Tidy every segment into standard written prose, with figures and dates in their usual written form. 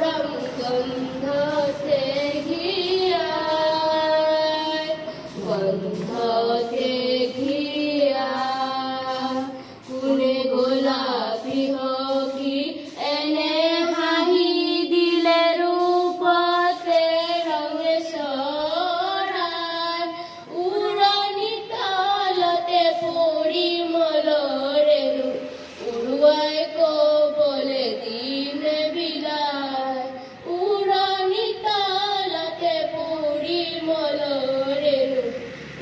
রাম গন্ধতে ঘিয়ায় গন্ধতে ঘিয়া কোনে গোলাপী হকি এনে হাঁহি দিলে ৰূপতে ৰঙে চৰাই উৰণি তলতে পৰিমলৰে উৰুৱাই কবলে দিনে বিলাই উৰণি তলতে পৰিমলৰে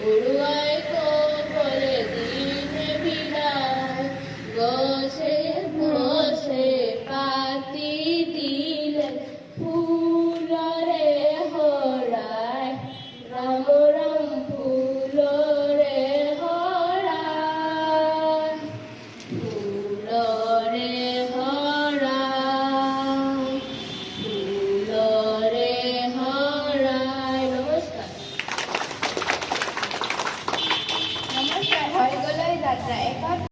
উৰুৱাই কবলে দিনে বিলাই গছে গছে পাতি দিলে ফুলৰে হৰাই ৰাম